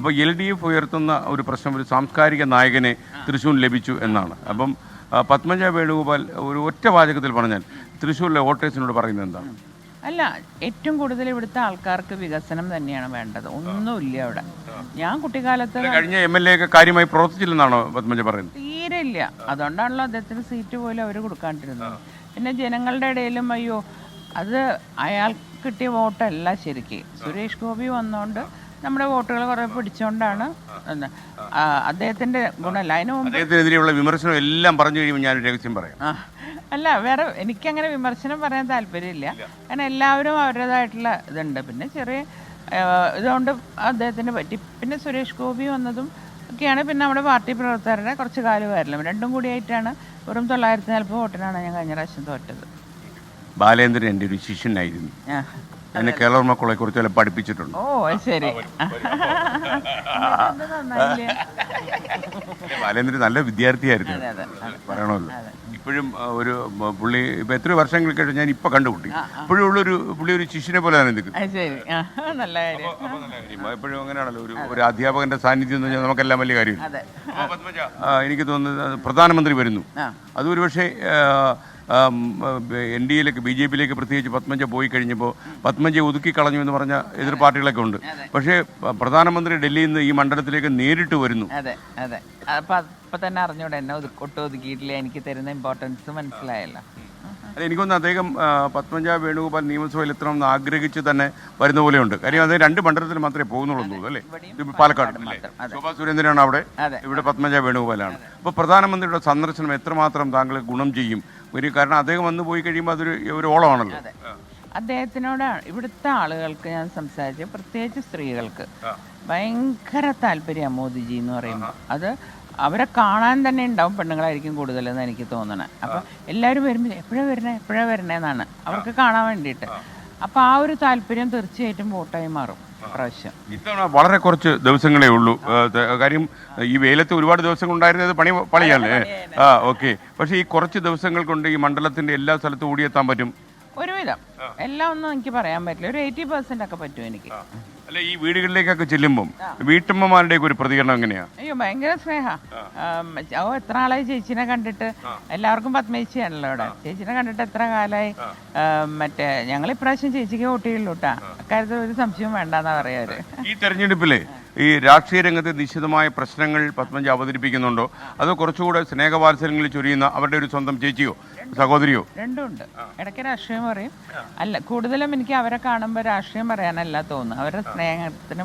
അപ്പോൾ LDF ഉയർത്തുന്ന ഒരു പ്രശ്നം ഒരു സാംസ്കാരിക നായകനെ തൃശ്ശൂരിന് ലഭിച്ചു എന്നാണ്. അപ്പം പത്മജ വേണുഗോപാൽ ഒരു ഒറ്റ വാചകത്തിൽ പറഞ്ഞാൽ തൃശ്ശൂരിലെ വോട്ടേഴ്സിനോട് പറയുന്നത് എന്താണ്? അല്ല, ഏറ്റവും കൂടുതൽ ഇവിടുത്തെ ആൾക്കാർക്ക് വികസനം തന്നെയാണ് വേണ്ടത്. ഒന്നുമില്ല അവിടെ. ഞാൻ കുട്ടിക്കാലത്ത് കഴിഞ്ഞ MLA ഒക്കെ കാര്യമായി പ്രവർത്തിച്ചില്ലെന്നാണോ പത്മജ പറയുന്നത്? തീരെ ഇല്ല. അതുകൊണ്ടാണല്ലോ അദ്ദേഹത്തിന് സീറ്റ് പോലും അവർ കൊടുക്കാണ്ടിരുന്നത്. പിന്നെ ജനങ്ങളുടെ ഇടയിലും അയ്യോ അത് അയാൾ കിട്ടിയ വോട്ടല്ല ശരിക്ക്. സുരേഷ് ഗോപി വന്നുകൊണ്ട് നമ്മുടെ വോട്ടുകൾ കുറെ പിടിച്ചുകൊണ്ടാണ് അദ്ദേഹത്തിന്റെ ഗുണമല്ല. അതിന് മുമ്പ് അദ്ദേഹത്തിനെതിരെയുള്ള വിമർശനം എല്ലാം പറഞ്ഞു കഴിയുമ്പോൾ ഞാൻ രഹസ്യം പറയാം. അല്ല, വേറെ എനിക്കങ്ങനെ വിമർശനം പറയാൻ താല്പര്യമില്ല. കാരണം എല്ലാവരും അവരുടേതായിട്ടുള്ള ഇതുണ്ട്. പിന്നെ ചെറിയ ഇതുകൊണ്ട് അദ്ദേഹത്തിന് പറ്റി. പിന്നെ സുരേഷ് ഗോപി വന്നതും ഒക്കെയാണ്. പിന്നെ നമ്മുടെ പാർട്ടി പ്രവർത്തകരുടെ കുറച്ച് കാലമായിരുന്നു. രണ്ടും കൂടിയായിട്ടാണ് വെറും 940 വോട്ടിനാണ് ഞാൻ കഴിഞ്ഞ പ്രാവശ്യം തോറ്റത്. ബാലേന്ദ്രൻ എൻ്റെ ഒരു ശിഷ്യനായിരുന്നു. എന്നെ കേരള കോളേജ് കുറിച്ച് പഠിപ്പിച്ചിട്ടുണ്ട്. ഓ ശരി. ബാലേന്ദ്രൻ നല്ല വിദ്യാർത്ഥിയായിരുന്നു, പറയണമല്ലോ. ഇപ്പോഴും ഒരു പുള്ളി ഇപ്പം എത്ര വർഷങ്ങൾ കഴിഞ്ഞ് ഞാൻ ഇപ്പം കണ്ടുകൂട്ടി. ഇപ്പോഴും പുള്ളി ഒരു ശിഷ്യനെ പോലെ തന്നെ എപ്പോഴും അങ്ങനെയാണല്ലോ. ഒരു അധ്യാപകന്റെ സാന്നിധ്യം എന്ന് പറഞ്ഞാൽ നമുക്കെല്ലാം വലിയ കാര്യമില്ല. എനിക്ക് തോന്നുന്നത് പ്രധാനമന്ത്രി വരുന്നു. അത് ഒരുപക്ഷെ NDAയിലേക്ക് BJPയിലേക്ക് പ്രത്യേകിച്ച് പത്മജ പോയി കഴിഞ്ഞപ്പോൾ പത്മജയെ ഒതുക്കി കളഞ്ഞു എന്ന് പറഞ്ഞ എതിർ പാർട്ടികളൊക്കെ ഉണ്ട്. പക്ഷേ പ്രധാനമന്ത്രി ഡൽഹിയിൽ നിന്ന് ഈ മണ്ഡലത്തിലേക്ക് നേരിട്ട് വരുന്നു. അതെ അതെ. അപ്പൊ തന്നെ അറിഞ്ഞൂടെ എന്നെ ഒതുക്കിയിട്ടില്ല. എനിക്ക് തരുന്ന ഇമ്പോർട്ടൻസ് മനസ്സിലായല്ലോ. അത് എനിക്കൊന്ന് അദ്ദേഹം പത്മജ വേണുഗോപാൽ നിയമസഭയിൽ എത്തണമെന്ന് ആഗ്രഹിച്ച് തന്നെ വരുന്ന പോലെയുണ്ട്. കാര്യം അത് 2 മണ്ഡലത്തിൽ മാത്രമേ പോകുന്നുള്ളൂ അല്ലേ? പാലക്കാട് ശോഭാ സുരേന്ദ്രനാണ് അവിടെ, ഇവിടെ പത്മജ വേണുഗോപാലാണ്. അപ്പോൾ പ്രധാനമന്ത്രിയുടെ സന്ദർശനം എത്രമാത്രം താങ്കൾ ഗുണം ചെയ്യും? കാരണം അദ്ദേഹം വന്നു പോയി കഴിയുമ്പോൾ അതൊരു ഒരു ഓളമാണല്ലോ. അദ്ദേഹത്തിനോടാണ് ഇവിടുത്തെ ആളുകൾക്ക് ഞാൻ സംസാരിച്ചത്, പ്രത്യേകിച്ച് സ്ത്രീകൾക്ക് ഭയങ്കര താല്പര്യമാണ് മോദിജി എന്ന് പറയുമ്പോൾ. അത് അവരെ കാണാൻ തന്നെ ഉണ്ടാവും പെണ്ണുങ്ങളായിരിക്കും കൂടുതലെന്ന് എനിക്ക് തോന്നണത്. അപ്പം എല്ലാവരും വരുമ്പോൾ എപ്പോഴാണ് വരണേ എന്നാണ് അവർക്ക് കാണാൻ വേണ്ടിയിട്ട്. അപ്പോൾ ആ ഒരു താല്പര്യം തീർച്ചയായിട്ടും വോട്ടായി മാറും പ്രാവശ്യം. ഇത്തവണ വളരെ കുറച്ച് ദിവസങ്ങളേ ഉള്ളൂ. കാര്യം ഈ വെയിലത്ത് ഒരുപാട് ദിവസങ്ങൾ ഉണ്ടായിരുന്നത് പണിയല്ലേ? ഓക്കെ. പക്ഷേ ഈ കുറച്ച് ദിവസങ്ങൾ കൊണ്ട് ഈ മണ്ഡലത്തിന്റെ എല്ലാ സ്ഥലത്തും ഓടിയെത്താൻ പറ്റും? ഒരുവിധം എല്ലാം ഒന്നും എനിക്ക് പറയാൻ പറ്റില്ല. ഒരു 80% ഒക്കെ പറ്റും എനിക്ക്. അല്ല, ഈ വീടുകളിലേക്കൊക്കെ ചെല്ലുമ്പം വീട്ടമ്മമാരുടെയൊക്കെ ഒരു പ്രതികരണം എങ്ങനെയാ? അയ്യോ ഭയങ്കര സ്നേഹ. എത്ര ആളായി ചേച്ചിനെ കണ്ടിട്ട്. എല്ലാവർക്കും പത്മേച്ചിയാണല്ലോ അവിടെ. ചേച്ചിനെ കണ്ടിട്ട് എത്ര കാലമായി. മറ്റേ ഞങ്ങൾ ഇപ്രാവശ്യം ചേച്ചിക്ക് വോട്ട് ചെയ്യുള്ളൂ കേട്ടാ. അക്കാര്യത്തിൽ ഒരു സംശയവും വേണ്ടെന്നാ പറയാറ്. ഈ തെരഞ്ഞെടുപ്പിലെ ഈ രാഷ്ട്രീയ രംഗത്തെ നിശ്ചിതമായ പ്രശ്നങ്ങൾ പത്മജ അവതരിപ്പിക്കുന്നുണ്ടോ, അതോ കുറച്ചുകൂടെ സ്നേഹവാത്സല്യങ്ങളിൽ ചൊരിയുന്ന അവരുടെ ഒരു സ്വന്തം ചേച്ചിയോ സഹോദരിയോ? രണ്ടും ഉണ്ട്. ഇടയ്ക്ക് രാഷ്ട്രീയം പറയും. അല്ല, കൂടുതലും എനിക്ക് അവരെ കാണുമ്പോൾ രാഷ്ട്രീയം പറയാനല്ല തോന്നുന്നു. അവരുടെ സ്നേഹത്തിന്